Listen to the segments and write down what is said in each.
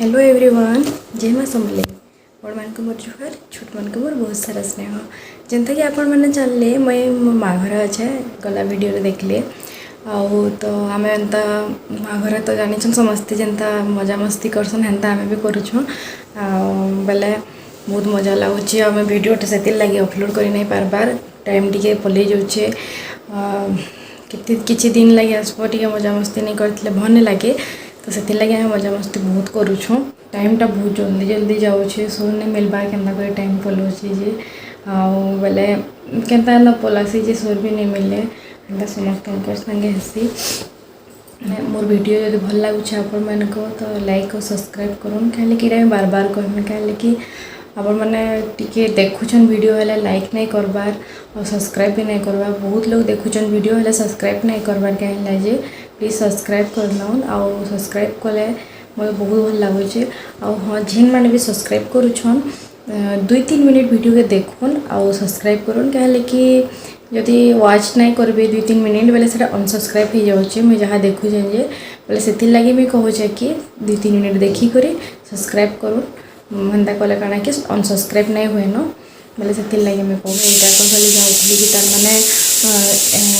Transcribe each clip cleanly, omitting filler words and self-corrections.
Hello everyone जय माँ समले बड़ मान को मोर जुहार छोट मान को मोर बहुत सारा स्नेह जेनता कि आपण मैंने जानले मुई मो माँ घर अच्छे गला वीडियो देखले आउ तो आम एंता माँ घर तो जानी समस्ते जेनता मजा मस्ती करसन हेन्ता आम भी करुछुँ बेले बहुत मजा लगुच आम भिडियोटा से लगे अपलोड कर नहीं पार्बार टाइम टी पलि जाऊे किछि दिन लगे आसब टे मजा मस्ती नहीं करते भल नहीं लगे तो से लगे आम मजा मस्ती बहुत करुछुँ टाइमटा बहुत जल्दी जल्दी जाऊे सो नहीं मिलवा के टाइम पलाऊे जे बेले केन्ता न पलासी जे सोर भी नहीं मिले एंता समस्त संगे हेसी मोर वीडियो जब भल लगुच आपण मानक तो लाइक और सब्सक्राइब करूँ कहीं बार बार कहमी कहीं आपण मैंने टिके देखुछन वीडियो है लाइक नहीं करबार और सब्सक्राइब भी नहीं करबार बहुत लोग देखुछन वीडियो है सब्सक्राइब नहीं करबार कहीं जे प्लीज सब्सक्राइब कर नौन आउ सब्सक्राइब कले मतलब बहुत भल लगुचे हाँ जिन मैंने भी सब्सक्राइब करुछन 2-3 मिनट वीडियो के देखुन आउ सब्सक्राइब करूँ कहीं कि जदि वाच नहीं करेंगे 2-3 मिनट बेले से अनसब्सक्राइब हो जाऊे मुझे जहाँ देखुचे जे बोले से लगे मुझे कहूचे कि 2-3 मिनट देखिक सब्सक्राइब करूँ हेन्ता कले काଣା कि अनसब्सक्राइब नहीं हुए न बोले से लगे मुझे कहूँ यहाँ तो खाली जाऊँगी कि तार मैंने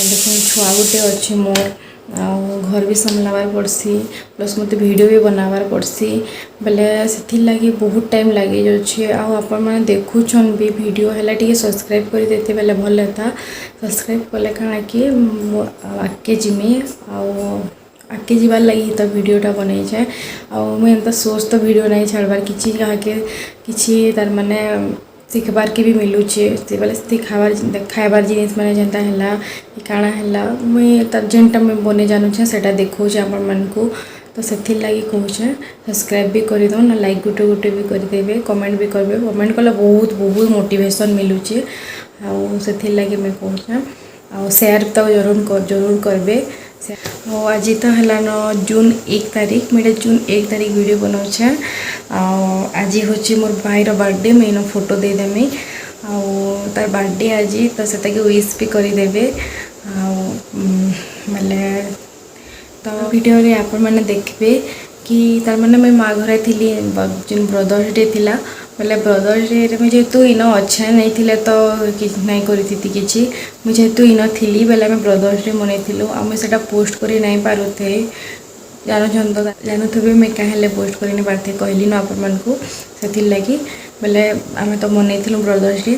देखो छुआ गोटे अच्छे मोर घर भी संभालबार पड़सी प्लस मत वीडियो भी बनाबार पड़सी बेले से लगे बहुत टाइम लगे जाऊे आपण मैंने देखुछन भी वीडियो है टे सब्सक्राइब कर देते बेले भल था सब्सक्राइब कले काଣା कि आगे जिमी आगे जीवार लगी तो वीडियोटा बन जाए आंता सोच तो वीडियो नहीं छाड़बार किसी तार माने शिखबार के भी मिलूचे बोले खाइबार जिनिस मैंने जेनता है काଣା है मुई तार जेनटा मुई बने जानूचे से देखोचे आपण मानकू तो से लगी कहूँ सब्सक्राइब भी कर दो ना लाइक गोटे गोटे भी करदे कमेंट भी करेंगे कमेंट कले बहुत बहुत मोटिवेशन मिलूचे से लगे मुझे कहूँ आ शेयर तो जरूर करबे आज तो है जून 1 तारीख मुझे जून 1 तारीख वीडियो बनाऊे आज हूँ मोर भाईर बर्थडे मुझे फोटो देदेमी तार बर्थडे आज तो से विश भी करदे बोले तो वीडियो रे आपण मैंने देखबे कि तार माने मैं माँ घर थी जो ब्रदर्स डे थिला बोले ब्रदर्स डे में जेहेतु इन अच्छे नहीं थिले तो नहीं करी किसी मुझे जेहेतु इन थी बेले मैं ब्रदर्स डे मनईलु आटा पोस्ट कर नहीं पारे जानते मैं क्या पोस्ट कर नहीं पारे कहली न आपण मानकू से लगी बोले आम तो मनईलु ब्रदर्स डे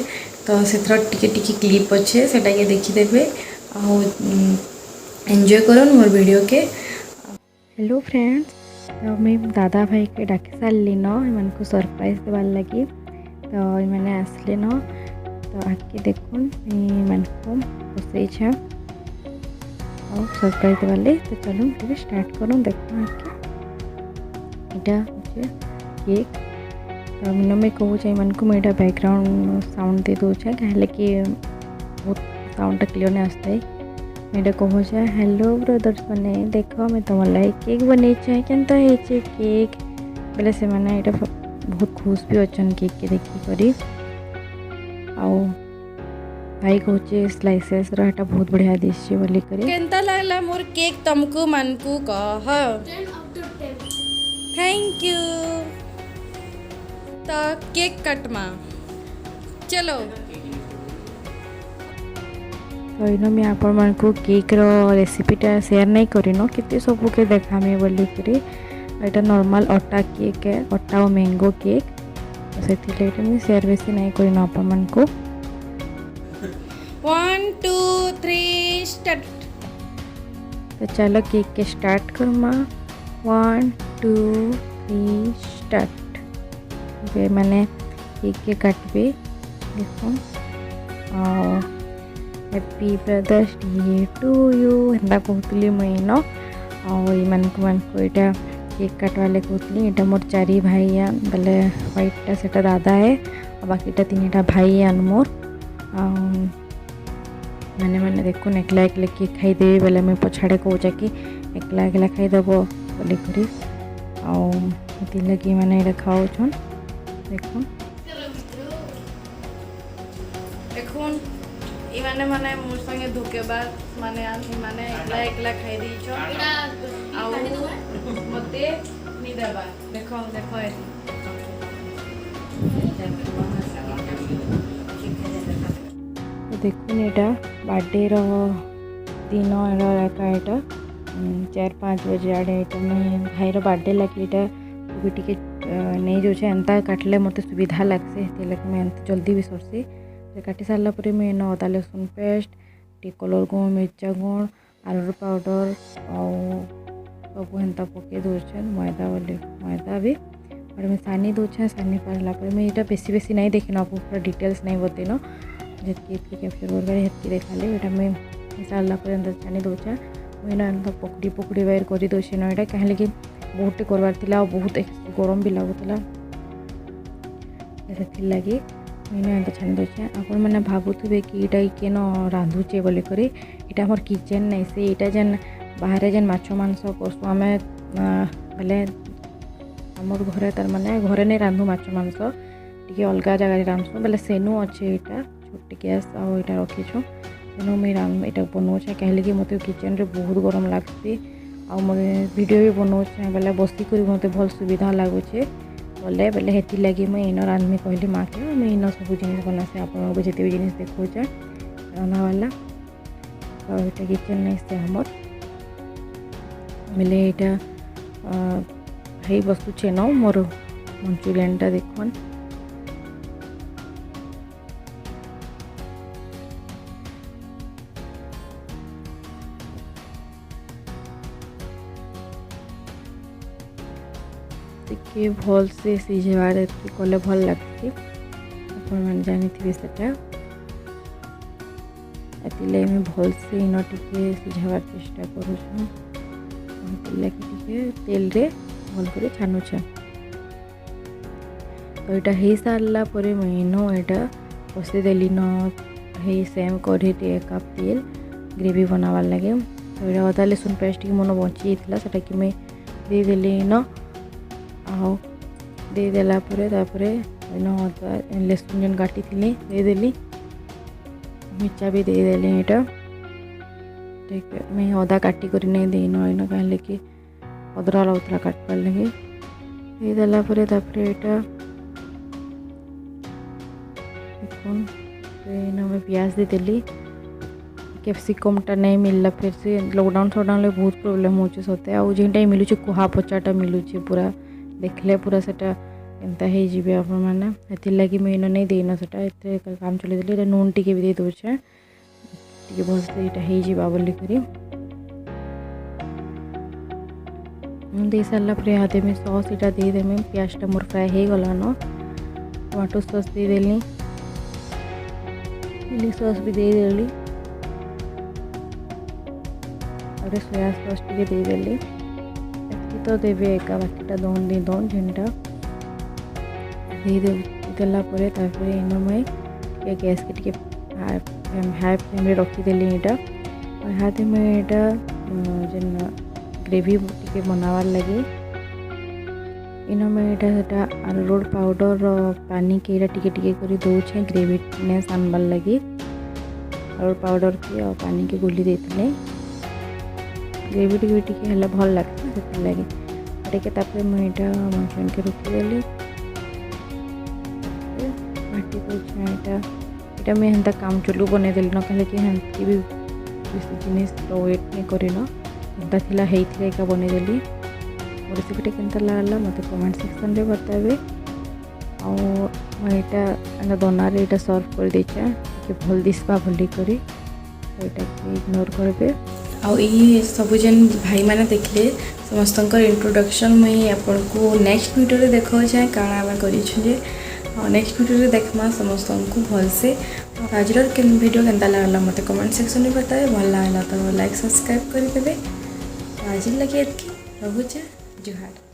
तो से टिके क्लिप अच्छे से देखीदे एंजॉय करो मोर वीडियो के। हेलो फ्रेंड्स तो मैं दादा भाई के डाकी सारे न को सरप्राइज देवार लगी तो मैंने आसले न तो आके देखुन मन को बसई और सरप्राइज देवार लगे तो चलो टे स्टार्ट करूँ देखो आके यहाँ केक तो मैंने मैं कहूँ मन को मुझे बैकग्राउंड साउंड दे दूचे कहे कि बहुत साउंड क्लियर नहीं आसता है मैं कहूँ हेलो ब्रदर्स मैंने देख मैं तुम लगे केक बन केनता केक बोले से मैंने ये बहुत खुश भी अच्छन केक के देखिक भाई कहूँ स्लाइसेस रहा बहुत बढ़िया दिशे बोली केनता लगला मोर केक तुमको मनकू कह थैंक यू तो केक कटमा चलो तो इन मैं आपण मान को केक रो रेसिपीटा शेयर नहीं करिनो कितने सब के देखामी बोली यहाँ नॉर्मल अटा केक है अटा और मैंगो केक तो से मैं शेयर बेसी नहीं करिनो आपण मान को 1 2 3 स्टार्ट तो चलो केक के स्टार्ट करमा 1 2 3 स्टार्ट मैंने केक के काटबे देखो happy brothers day to you हेन्ता कहूली मुई न मन को यहाँ केक काटवाले कहूली यहाँ मोर 4 भाई बोले व्हाइटा से दादा है और बाकीटा 3टा भाई मोर मैंने मैंने देखो एकला एकला केक खाईदेवी बोले मुझे पछाड़े कहूँ कि एकला एकला खाईदेव बोलिक लगी मैंने ये खाऊन देखो इमाने माने मोर संगे धोकेबाज माने माने एकला एकला खाई दी छो आउ मते देखो देखो देखुन यहाँ बर्थडे दिन एका यहाँ 4-5 बजे आड़े मुझे भाईर बर्थडे लगे यहाँ भी टे नहीं जाऊे एंता काटले मत सुविधा लगसे लगे मुझे जल्दी भी सरसी काटी सारापर मुझे अदा लसुन पेस्ट टी कलर गुण मिर्चा गुण आलू पाउडर सब एंता पके दूचे मैदा बोले मैदा भी और मैं सानी दूचे सानी पारा मुझे बेसी बेसी नहीं देखी ना पूरा डिटेल्स नहीं बतेन जितकी कैप्चर कर हेतकी देखाली यहाँ मुझे सारापर एंता छानी दूचे मुझे एंता पकड़ी पकड़ी बाहर कर दूचे ना यहाँ कहीं कि बहुत करवार था बहुत गरम भी लगुला लगी मुझे एंता छानी दूचे आपण मैंने भावुवे कि यहाँ किए रांधुचे बोलिक यहाँ आम किचेन नहीं से यहाँ जेन बाहर जेन माछ मांस पशु आम बोले आमर घरे तार माने घरे नहीं रांधु माछ मांस टी अलग जगह रांधसु बोले सेनु अच्छे यहाँ छोटी गैस आईटा रखीछुँ तेणु मुझे यहाँ बनाऊे कहीं कि मत किचेन रे बहुत गरम लगती वीडियो भी बनाऊे बोले बसिक मत भल सुविधा लगुचे बोले बोले हेती लगी मुझे इन रांधमी कहली माँ के मुझे इन सब जिन बनासे आपको जिते भी जिन देखा रंधा वाला तो यहाँ किचेन नहीं से हमर बोले यहाँ है बसुचे न मोर मंचुरियन टा देखन टे भल से सीझेबार कले भल लगती आप जानी से मैं भल से इन टे सीझाबार चेष्टा करुँ लगे तेल रे भल कर छानुचे तो यहाँ हो सारा पर मुझे यहाँ बसईदेली न सेम कढ़ी एक कप तेल ग्रेवी बनावार लगे तो यहाँ अदा लसुन पेस्ट की मन बची जाता कि मैं देदेली न देदेला अदा लसुन जेन काटी थी देदेली मिर्चा भी देदेली यहाँ ठीक है मैं अदा काटी कर नहीं देन इन कहीं कि अदरा लगुला काटबार लगे देदेला यहाँ देखो मैं प्याज देदेली कैप्सिकमटा नहीं मिलला फिर से लॉकडाउन सॉकडाउन बहुत प्रोब्लेम हो सते आउ जेनटा मिलूँ कुहा पचाटा मिलूँ पूरा देखले पूरा सेटा एंता ही जीवे आप लगी मुझे इन नहीं देन से काम चलती नून टी भी दे दूचे टी भल से यहाँ हो बोलिक दे सारापर यहाँ देमी सॉस यहाँ देदेमी प्याजटा मोर फ्राए हो गलान टमाटो सॉस देदेली चिली सॉस भी देदेली और सोया सॉस टी देदेली तो देवे एका बाकीटा दौन दी दौन झेंटा देदेला इन मैं गैस के टी हाई फ्लेम रे रखीदेली यहाँ और यहाँ मुझे यहाँ जेन ग्रेवी टी बनावार लगे इन मैं यहाँ अरारोट पाउडर पानी के टी कर दूचे ग्रेवीनेस आनबार लगे अरारोट पाउडर के और पानी के गोली देते ग्रेवी टी भल लगता से लगे मुझे मंचुरियन के रखीदेली बाटी यहाँ मुझे हेन्ता काम चलू बनईदेली न कहे कि हेन्ती भी जिनिस वेट नहीं करन एंता थिला हेइथिला एका बनईदेली मोर रेसिपीटा केनता लागला मत कमेंट सेक्शन रे बताबे यहाँ दोनार यहाँ सर्व कर देचा कि भल दिसबा भली करी तो यहाँ इग्नोर करबे ये सब जेन भाई मैंने देखले समस्त इंट्रोडक्शन मुझे आपको नेक्स्ट वीडियो देखा चाहे काଣା आम कर नेक्स्ट वीडियो देखमा समस्त को भल से आज वीडियो केनता लागला मत कमेंट सेक्शन में बताए भल लागला तो लाइक सब्सक्राइब करदे आज लगे रोचे जुहार।